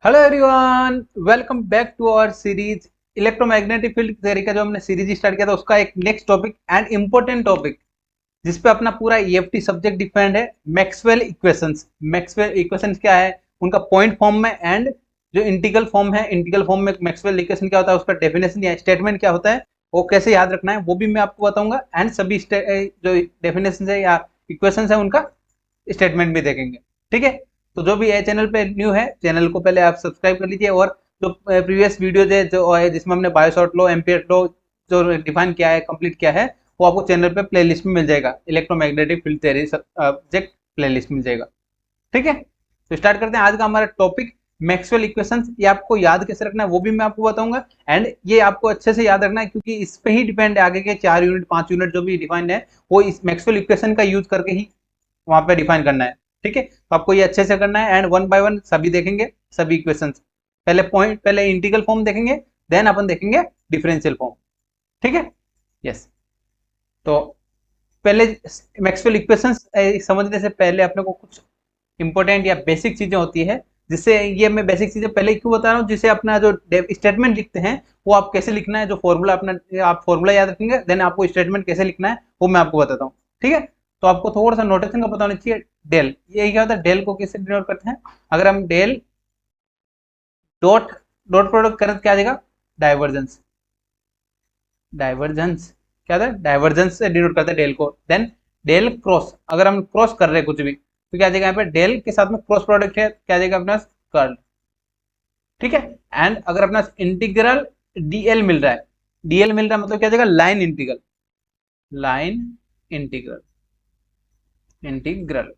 Hello everyone, welcome back to our series electromagnetic field theory का जो हमने series start किया था उसका एक next topic and important topic जिस पे अपना पूरा ईएफटी सब्जेक्ट डिपेंड है। Maxwell equations. मैक्सवेल इक्वेशंस क्या है, उनका पॉइंट फॉर्म में एंड जो इंटीग्रल फॉर्म है, इंटीग्रल फॉर्म में मैक्सवेल इक्वेशन क्या होता है, उसका डेफिनेशन या स्टेटमेंट क्या होता है, वो कैसे याद रखना है वो भी मैं आपको बताऊंगा। एंड सभी जो डेफिनेशन है या इक्वेशन है उनका स्टेटमेंट भी देखेंगे। ठीक है, तो जो भी है चैनल पे न्यू है, चैनल को पहले आप सब्सक्राइब कर लीजिए। और जो प्रीवियस वीडियोज है जो है जिसमें हमने बायोसॉट लो, एम्पियर लो जो डिफाइन किया है, कंप्लीट किया है, वो आपको चैनल पे प्लेलिस्ट में मिल जाएगा। Electromagnetic field theory subject playlist मिल जाएगा। ठीक है, तो स्टार्ट करते हैं आज का हमारा टॉपिक मैक्सवेल इक्वेशंस। ये आपको याद कैसे रखना है वो भी मैं आपको बताऊंगा। एंड ये आपको अच्छे से याद रखना है क्योंकि इस पे ही डिपेंड है आगे के 4 यूनिट 5 यूनिट जो भी डिफाइंड है, वो इस मैक्सवेल इक्वेशन का यूज करके ही वहां पे डिफाइन करना है। ठीक है, तो आपको ये अच्छे से करना है एंड वन बाय वन सभी देखेंगे, सभी इक्वेशंस। पहले इंटीग्रल फॉर्म देखेंगे, देन अपन देखेंगे डिफरेंशियल फॉर्म। ठीक है, यस। तो पहले मैक्सवेल इक्वेशंस समझने से पहले अपने को कुछ इंपॉर्टेंट या बेसिक चीजें होती है, जिससे ये मैं बेसिक चीजें पहले क्यों बता रहा हूँ, जिससे अपना जो स्टेटमेंट लिखते हैं वो आप कैसे लिखना है, जो फॉर्मूला अपना आप फॉर्मूला याद रखेंगे, देन आपको स्टेटमेंट कैसे लिखना है वो मैं आपको बताता हूँ। ठीक है, तो आपको थोड़ा सा नोटेशन का पता होना चाहिए। डेल, ये क्या होता है, डेल को किससे डिनोट करते हैं, अगर हम डेल डॉट डॉट प्रोडक्ट करें तो क्या आ जाएगा, डाइवर्जेंस। डाइवर्जेंस क्या होता है, डाइवर्जेंस से डिनोट करते हैं डेल को। देन डेल क्रॉस, अगर हम क्रॉस कर रहे हैं कुछ भी तो क्या आ जाएगा, यहाँ पे डेल के साथ में क्रॉस प्रोडक्ट है, क्या आ जाएगा अपना कर्ल। ठीक है, एंड अगर अपना इंटीग्रल डीएल मिल रहा है, डीएल मिल रहा है मतलब क्या आ जाएगा, line integral. Line integral, integral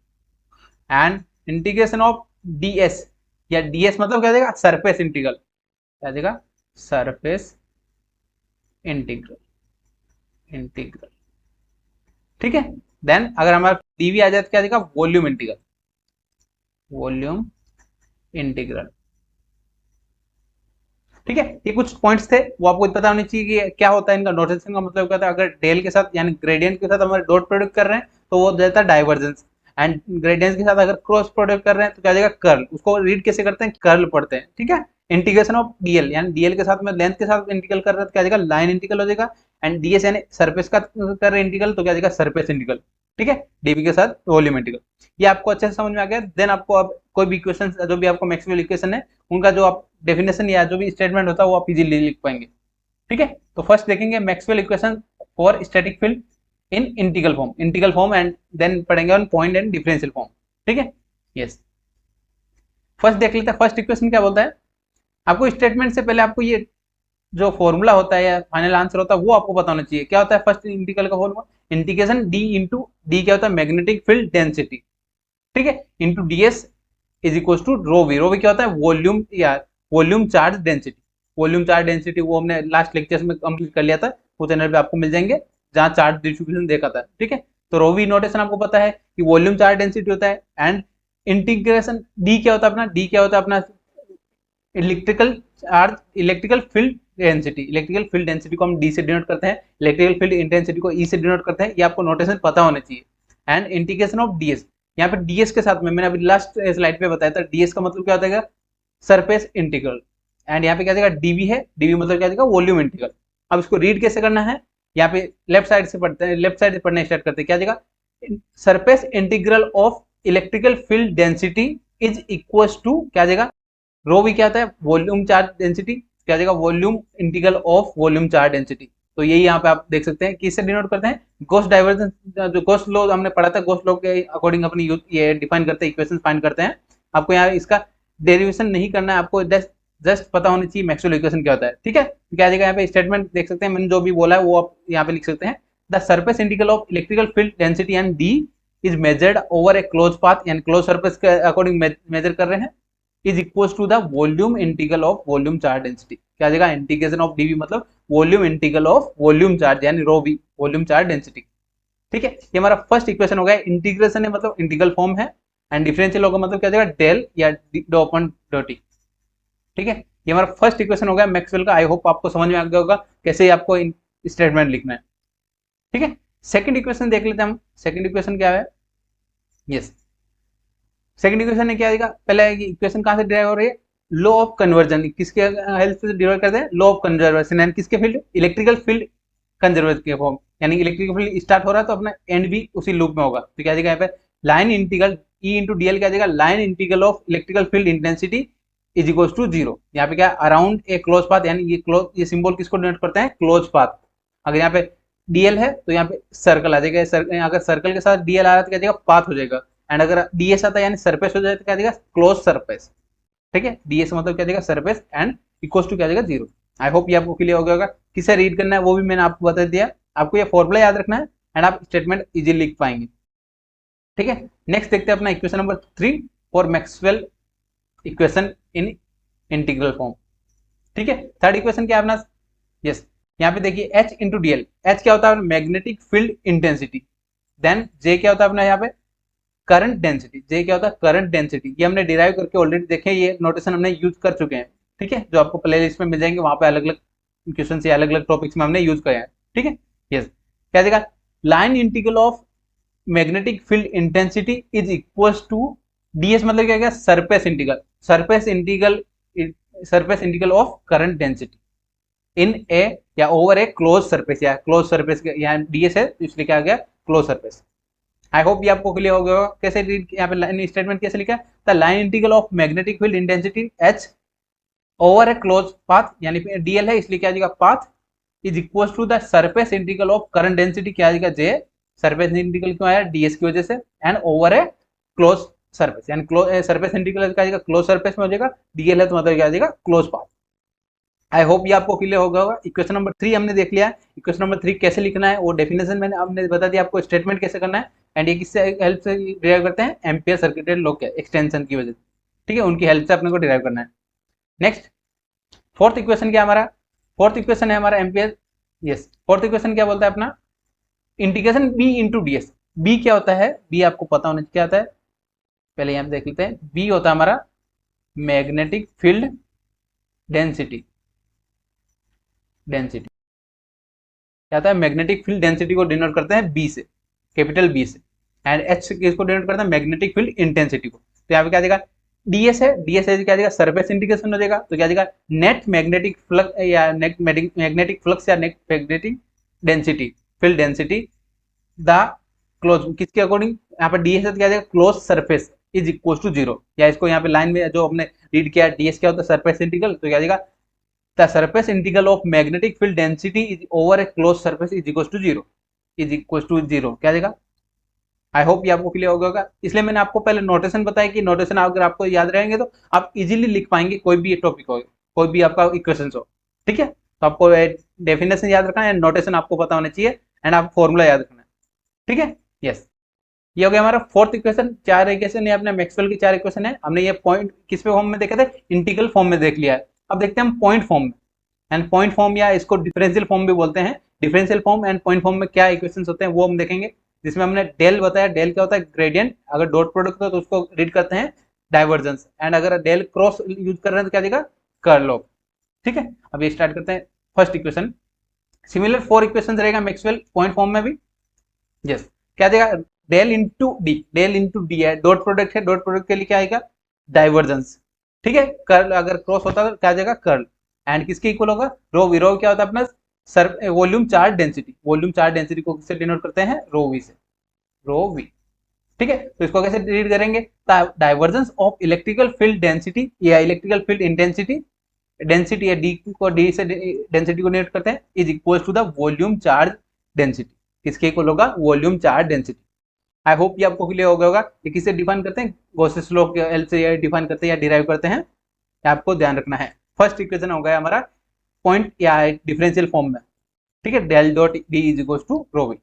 and integration of DS, या डीएस मतलब क्या आ जाएगा, सरफेस इंटीग्रल। क्या आ जाएगा, सरफेस इंटीग्रल, इंटीग्रल। ठीक है, देन अगर हमारा डीवी आ जाए तो क्या आ जाएगा, वॉल्यूम इंटीग्रल, वॉल्यूम इंटीग्रल। ठीक है, ये कुछ पॉइंट्स थे, वो आपको पता होनी चाहिए कि क्या होता है इनका नोटेशन का मतलब क्या होता है। अगर डेल के साथ यानी ग्रेडियंट के साथ हमारे डॉट प्रोडक्ट कर रहे हैं तो वो जाता है डाइवर्जेंस, एंड ग्रेडियंट के साथ अगर क्रॉस प्रोडक्ट कर रहे हैं तो क्या जाएगा, कर्ल। उसको रीड कैसे करते हैं, कर्ल पढ़ते हैं। ठीक है, इंटीग्रेशन ऑफ डीएल यानी डीएल के साथ में लेंथ के साथ इंटीग्रल कर रहे हैं तो क्या जाएगा, लाइन इंटीग्रल हो जाएगा। एंड डीएस यानी सरफेस का कर रहे हैं इंटीग्रल तो क्या जाएगा, सरफेस इंटीग्रल। ठीक है, डीवी के साथ वॉल्यूम इंटीग्रल। ये आपको अच्छे से समझ में आ गया। देन आपको अब कोई भी इक्वेशन जो भी आपको मैक्सवेल इक्वेशन है उनका जो आप डेफिनेशन या जो भी स्टेटमेंट होता है वो आप इजीली लिख पाएंगे। ठीक है, तो फर्स्ट देखेंगे Maxwell equation for static field in integral form, integral form and then पढ़ेंगे on point and differential form. ठीक है, यस। फर्स्ट देख लेते हैं, फर्स्ट इक्वेशन क्या बोलता है। आपको स्टेटमेंट से पहले आपको ये जो फॉर्मूला होता है या फाइनल आंसर होता है वो आपको पता होना चाहिए। क्या होता है फर्स्ट इंटीग्रल का formula, integration D into D क्या होता है, मैग्नेटिक फील्ड डेंसिटी। ठीक है, into DS is equal to rho V. Rho V क्या होता है, वॉल्यूम या volume charge density. Volume charge density वो हमने लास्ट लेक्चर्स में कंप्लीट कर लिया था, वो चैनल पे आपको मिल जाएंगे जहां चार्ज डिस्ट्रीब्यूशन देखा था। ठीक है, तो रो वी नोटेशन आपको पता है कि वॉल्यूम चार्ज डेंसिटी होता है। एंड इंटीग्रेशन डी क्या होता है अपना, डी क्या होता है अपना, electrical charge, electrical field density. Electrical field density को हम डी से डिनोट करते हैं, इलेक्ट्रिकल फील्ड इंटेंसिटी को ई से डिनोट करते हैं। ये आपको नोटेशन पता होना चाहिए। एंड इंटीग्रेशन ऑफ डीएस, यहाँ पे डीएस के साथ में मैंने अभी लास्ट स्लाइड पे बताया था, डीएस का मतलब क्या होता है, सरफेस इंटीग्रल। एंड यहाँ पे क्या जाएगा, डीवी है, डीवी मतलब क्या जाएगा, वॉल्यूम इंटीग्रल। अब इसको रीड कैसे करना है, यहाँ पे लेफ्ट साइड से पढ़ते हैं, लेफ्ट साइड से पढ़ना स्टार्ट करते हैं। क्या जाएगा, surface integral of electrical field density is equal to क्या जाएगा, रो भी क्या आता है, वॉल्यूम चार्ज डेंसिटी। क्या जाएगा, volume integral of volume charge density. तो यही यहाँ पे आप देख सकते हैं कि इससे डिनोट करते हैं गॉस डाइवर्जेंस। जो गॉस लॉ हमने पढ़ा था, गॉस लॉ के अकॉर्डिंग अपनी ये डिफाइन करते हैं, इक्वेशन फाइंड करते हैं। आपको यहाँ इसका डेरिवेशन नहीं करना है, आपको जस्ट पता होनी चाहिए मैक्सवेल इक्वेशन क्या होता है। ठीक है, क्या जाएगा, यहाँ पे स्टेटमेंट देख सकते हैं, मैंने जो भी बोला है वो आप यहाँ पे लिख सकते हैं। The surface integral of electrical field density and D is measured over a close path, यानी क्लोज सरफेस के अकॉर्डिंग मेजर कर रहे हैं, is equal to the volume integral of volume charge density. क्या जाएगा, इंटीग्रेशन ऑफ डीवी मतलब volume integral of volume charge यानी rho V, volume charge density. ठीक है, ये हमारा फर्स्ट इक्वेशन हो गया। इंटीग्रेशन है मतलब इंटीग्रल फॉर्म है, एंड डिफरेंशियल होगा मतलब क्या जाएगा, डेल या डो अपन डॉटी। ठीक है, ये हमारा फर्स्ट इक्वेशन हो गया मैक्सवेल का। आई होप आपको समझ में आ गया होगा कैसे आपको स्टेटमेंट लिखना है। ठीक है, सेकंड इक्वेशन देख लेते हैं हम। सेकंड इक्वेशन क्या है, यस, सेकंड इक्वेशन ने क्या आएगा, पहले इक्वेशन कहां से डिराइव हो रही है, लॉ ऑफ कन्वर्जन किसके हेल्प से डिराइव करते हैं, लॉ ऑफ कंजर्वेशन, यानी किसके फील्ड, इलेक्ट्रिकल फील्ड कंजर्वेशन के फॉर्म, यानी इलेक्ट्रिकल फील्ड स्टार्ट हो रहा है तो अपना एंड भी उसी लूप में होगा। तो क्या आ जाएगा यहाँ पे line integral E into DL, क्या आ जाएगा line integral of electrical field intensity is equals to 0। यहाँ पे क्या अराउंड ए क्लोज पाथ, यानी ये सिंबल किसको डिनोट करते हैं, क्लोज पाथ। अगर यहाँ पे डीएल है तो यहाँ पे सर्कल आ जाएगा, अगर सर्कल के साथ डीएल आ रहा है तो क्या जाएगा पाथ हो जाएगा, एंड अगर डीएस आता है यानी सरफेस हो जाए तो क्या जाएगा क्लोज सरफेस। ठीक है, डीएस मतलब क्या जाएगा सरफेस, एंड इक्वल्स टू क्या जाएगा 0। आई होप ये आपको क्लियर हो गया होगा। किसे रीड करना है वो भी मैंने आपको बता दिया, आपको ये फॉर्मूला याद रखना है एंड आप स्टेटमेंट इजीली लिख पाएंगे। ठीक है, नेक्स्ट देखते हैं अपना equation number 3 for Maxwell equation in integral form. ठीक है, थर्ड इक्वेशन क्या है अपना, यस यहाँ पे देखिए H इंटू डीएल, एच क्या होता है magnetic field intensity, then J क्या होता है अपना यहाँ पे करंट डेंसिटी, J क्या होता है करंट डेंसिटी। ये हमने डिराइव करके ऑलरेडी देखे, ये नोटेशन हमने यूज कर चुके हैं। ठीक है, जो आपको प्ले लिस्ट में मिल जाएंगे, वहां पे अलग अलग क्वेश्चन से अलग अलग टॉपिक्स में हमने यूज किया है। ठीक है, यस क्या देगा line integral of magnetic field intensity is equals to DS, मतलब क्या surface integral, surface integral of current density in a या ओवर ए क्लोज सरफेस, या क्लोज सरफेस यहाँ डीएस है तो इसलिए क्या आ गया क्लोज सरफेस। आई होप ये आपको क्लियर हो गया होगा। कैसे यहाँ पे लाइन स्टेटमेंट कैसे लिखा है, the line integral of magnetic field intensity H over a close path, यानी डीएल है इसलिए क्या आ जाएगा path, is equal to the surface integral of current density, क्या आ जाएगा जे, सरफेस इंटीग्रल क्यों आया डीएस की वजह से, and over a close surface, यानी सरफेस इंटीग्रल क्या आ जाएगा क्लोज सरफेस में हो जाएगा, डीएल है तो मतलब क्या आ जाएगा क्लोज पाथ। आई होप ये आपको क्लियर होगा होगा। इक्वेशन नंबर 3 हमने देख लिया है, इक्वेशन नंबर 3 कैसे लिखना है वो डेफिनेशन मैंने आपने बता दिया, आपको स्टेटमेंट कैसे करना है, एंड ये किससे हेल्प से डिराइव करते हैं, एम्पियर सर्किटेड लॉ के एक्सटेंशन की वजह से। ठीक है, उनकी हेल्प से अपने को डिराइव करना है। नेक्स्ट फोर्थ इक्वेशन क्या हमारा, फोर्थ इक्वेशन है हमारा एम्पियर, यस फोर्थ इक्वेशन क्या बोलता है अपना integration B into DS. B क्या होता है, बी आपको पता होना क्या होता है, पहले यहाँ देख लेते हैं। बी होता है हमारा मैग्नेटिक फील्ड डेंसिटी, डेंसिटी क्या होता है मैग्नेटिक फील्ड डेंसिटी को डिनोट करते हैं बी से, कैपिटल बी से, एंड एच किसको डिनोट करता है मैग्नेटिक फील्ड इंटेंसिटी को। तो यहाँ पे क्या देगा डीएस है, डीएस है क्या देगा सरफेस इंटीग्रेशन हो जाएगा, तो क्या देगा नेट मैग्नेटिक फ्लक्स या नेट मैग्नेटिक फ्लक्स या net magnetic density field density the close, किसके अकॉर्डिंग यहाँ पर डीएस है क्या देगा close surface is equal to 0, या इसको यहाँ पे लाइन में जो हमने रीड किया डीएस क्या होता है सरफेस इंटीग्रल, तो क्या देगा the surface integral of magnetic field density is over a closed surface is equals to 0, is equals to 0 क्या देगा। आई होप ये आपको क्लियर हो गया होगा। इसलिए मैंने आपको पहले नोटेशन बताया कि नोटेशन अगर आपको याद रहेंगे तो आप इजीली लिख पाएंगे कोई भी टॉपिक हो, कोई भी आपका इक्वेशन हो। ठीक है, तो आपको डेफिनेशन याद रखना है, नोटेशन आपको पता होना चाहिए, एंड आपको फॉर्मूला याद रखना है। ठीक है, यस ये हो गया हमारा फोर्थ इक्वेशन। 4 इक्वेशन है अपने मैक्सवेल की 4 इक्वेशन है, हमने ये पॉइंट किस पे फॉर्म में देखे थे, इंटीग्रल फॉर्म में देख लिया है। अब देखते हैं हम पॉइंट फॉर्म में, एंड पॉइंट फॉर्म या इसको डिफरेंशियल फॉर्म भी बोलते हैं। Differential form and point form में क्या इक्वेशंस होते हैं वो हम देखेंगे, जिसमें हमने डेल बताया, डेल क्या होता है ग्रेडियंट, अगर डॉट प्रोडक्ट हो तो उसको रीड करते हैं डाइवर्जेंस, एंड अगर डेल क्रॉस यूज कर रहे हैं तो क्या देगा कर्ल ऑफ। ठीक है, अब ये स्टार्ट करते हैं फर्स्ट इक्वेशन। सिमिलर 4 इक्वेशन रहेगा मैक्सवेल पॉइंट फॉर्म में भी, यस क्या देगा del into D, del into D है डॉट प्रोडक्ट है, डॉट प्रोडक्ट के लिए क्या आएगा डाइवर्जेंस। ठीक है, कर्ल अगर क्रॉस होता है तो क्या देगा कर्ल, एंड किसके इक्वल होगा रो वी, रो क्या होता है अपना sir volume charge density, volume charge density को किससे डिनोट करते हैं रो वी से, रो वी। ठीक है, तो इसको कैसे रीड करेंगे, divergence of electrical field density या इलेक्ट्रिकल फील्ड इंटेंसिटी, डेंसिटी या डी को डी से डेंसिटी को डिनोट करते हैं, is equal to the volume charge density, किसके इक्वल होगा volume charge density. I hope ये आपको क्लियर हो गया होगा। ये किससे डिफाइन करते हैं गॉसेस लॉ के हेल्प से डिफाइन करते हैं या डिराइव करते हैं, आपको ध्यान रखना है। फर्स्ट इक्वेशन हो गया हमारा पॉइंट या डिफरेंशियल फॉर्म में। ठीक है, del dot D is equal to rho V.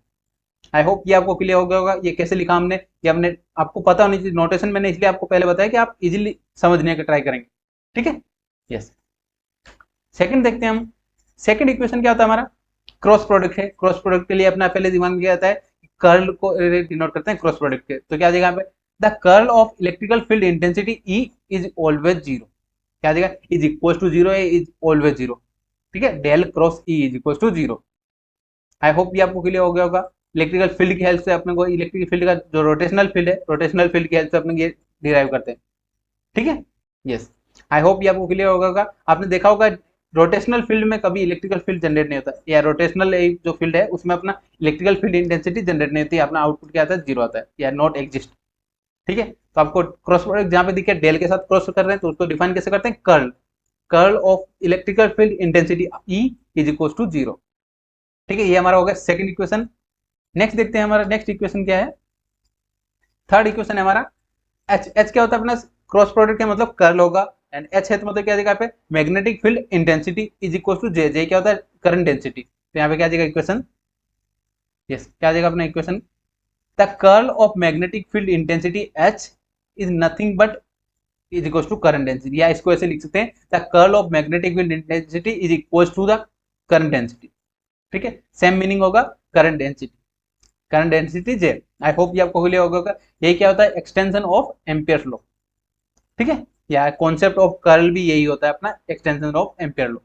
I hope ये आपको क्लियर हो गया होगा। ये कैसे लिखा हमने, ये हमने आपको पता होनी चाहिए, नोटेशन मैंने इसलिए आपको पहले बताया कि आप इजीली समझने का ट्राई करेंगे। ठीक है, यस सेकंड देखते हैं हम। सेकंड इक्वेशन क्या होता है हमारा क्रॉस प्रोडक्ट है। क्रॉस प्रोडक्ट के लिए अपना पहले दिमाग में क्या आता है कर्ल को डिनोट करते हैं क्रॉस प्रोडक्ट के, तो क्या देगा यहाँ पे the curl of electrical field intensity E is always 0, क्या देगा is equal to 0 is always 0। ठीक है, del cross E is equal to 0। I hope ये आपको क्लियर हो गया होगा। इलेक्ट्रिकल फील्ड की हेल्प से अपने को इलेक्ट्रिक फील्ड का जो रोटेशनल फील्ड है, रोटेशनल फील्ड की हेल्प से अपने ये डिराइव करते हैं। ठीक है, यस आई होप ये आपको क्लियर होगा। आपने देखा होगा रोटेशनल फील्ड में कभी इलेक्ट्रिकल फील्ड जनरेट नहीं होता, या रोटेशनल जो फील्ड है उसमें अपना इलेक्ट्रिकल फील्ड इंटेंसिटी जनरेट नहीं होती, अपना आउटपुट क्या आता है, जीरो आता है या नॉट एग्जिस्ट। ठीक है, तो आपको क्रॉस प्रोडक्ट जहां पे दिखे डेल के साथ क्रॉस कर रहे हैं तो उसको डिफाइन कैसे करते हैं, curl, curl of electrical field intensity E is equal to zero. ठीक है, ये हमारा हो गया सेकंड इक्वेशन। नेक्स्ट देखते हैं हमारा नेक्स्ट इक्वेशन क्या है। थर्ड इक्वेशन है हमारा एच। एच क्या होता है अपना, क्रॉस प्रोडक्ट का मतलब कर्ल होगा, एंड एच है तो मतलब क्या देगा पे, magnetic field intensity is equal to J. J क्या होता है, करंट डेंसिटी। तो यहाँ पे क्या देगा इक्वेशन, यस क्या देगा अपना equation, the curl of magnetic field intensity H is nothing but is equal to current density, या इसको ऐसे लिख सकते हैं, the curl of magnetic field intensity is equal to the current density. ठीक है, सेम मीनिंग होगा current density, current density J. I hope ये आपको क्लियर होगा। यही क्या होता है, एक्सटेंशन ऑफ एम्पियर्स लॉ। ठीक है, या कॉन्सेप्ट ऑफ कर्ल भी यही होता है अपना, extension of ampere law.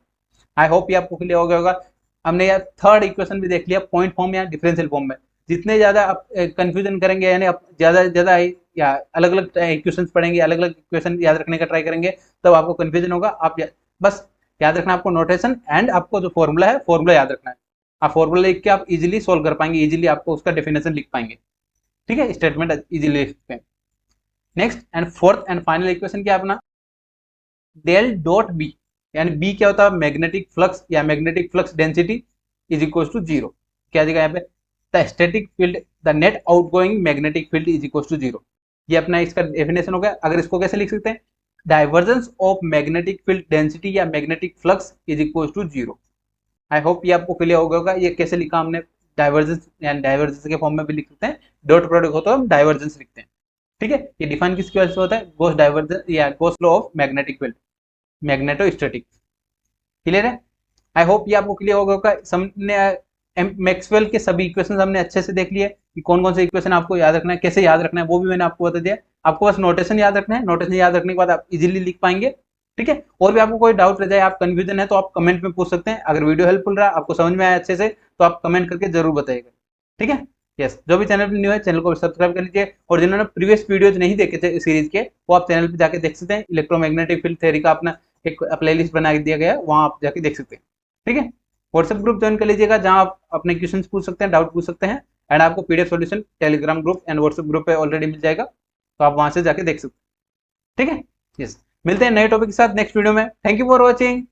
I hope ये आपको क्लियर हो गया होगा। हमने यार थर्ड इक्वेशन भी देख लिया पॉइंट फॉर्म या डिफरेंशियल फॉर्म में। जितने ज्यादा आप कंफ्यूजन करेंगे, यानी आप ज्यादा ज्यादा या अलग अलग इक्वेशंस पढ़ेंगे, अलग अलग इक्वेशन याद रखने का ट्राई करेंगे, तब आपको कंफ्यूजन होगा। आप बस याद रखना आपको नोटेशन, एंड आपको जो फॉर्मूला है फॉर्मूला याद रखना है। आप फॉर्मूला लिख के आप इजीली सोल्व कर पाएंगे, इजीली आपको उसका डेफिनेशन लिख पाएंगे। ठीक है, स्टेटमेंट इजीली लिख सकते हैं। Next and fourth and final equation क्या अपना, डेल डॉट बी, यानी बी क्या होता है, मैग्नेटिक फ्लक्स या magnetic flux density is equal to zero. क्या देगा यहाँ पे, the static field, the net outgoing magnetic field is equal to zero. ये अपना इसका डेफिनेशन हो गया। अगर इसको कैसे लिख सकते हैं, divergence of magnetic field density या magnetic flux is equal to zero. I hope ये आपको क्लियर हो गया होगा। ये कैसे लिखा हमने, डाइवर्जेंस, यानी डाइवर्जेंस के फॉर्म में भी लिख सकते हैं, डॉट प्रोडक्ट हो तो हम डाइवर्जेंस लिखते हैं। ठीक है, ये डिफाइन किसकी वजह से होता है, गॉस डाइवर्जेंस या Gauss law of magnetic field, magnetostatic. Clear है, आई होप ये आपको क्लियर होगा। हमने मैक्सवेल के सभी इक्वेशन हमने अच्छे से देख लिए कि कौन कौन से इक्वेशन आपको याद रखना है, कैसे याद रखना है, वो भी मैंने आपको बता दिया। आपको बस नोटेशन याद रखना है, नोटेशन याद रखने के बाद आप इजीली लिख पाएंगे। ठीक है, और भी आपको कोई डाउट रह जाए, आप कंफ्यूजन है तो आप कमेंट में पूछ सकते हैं। अगर वीडियो हेल्पफुल रहा, आपको समझ में आया अच्छे से, तो आप कमेंट करके जरूर बताइएगा। ठीक है, यस, जो भी चैनल पर न्यू है चैनल को सब्सक्राइब कर लीजिए, और जिन्होंने प्रीवियस वीडियोज नहीं देखे थे इस सीरीज के, वो आप चैनल पर जाके देख सकते हैं। इलेक्ट्रोमैग्नेटिक फील्ड थ्योरी का अपना एक प्लेलिस्ट बना दिया गया है, वहां आप जाके देख सकते हैं। ठीक है, व्हाट्सएप ग्रुप ज्वाइन कर लीजिएगा, जहां आप अपने क्वेश्चंस पूछ सकते हैं, डाउट पूछ सकते हैं, एंड आपको PDF solution Telegram group and WhatsApp group पे ऑलरेडी मिल जाएगा, तो आप वहां से जाके देख सकते हैं। ठीक है, यस, मिलते हैं नए टॉपिक के साथ नेक्स्ट वीडियो में। Thank you for watching.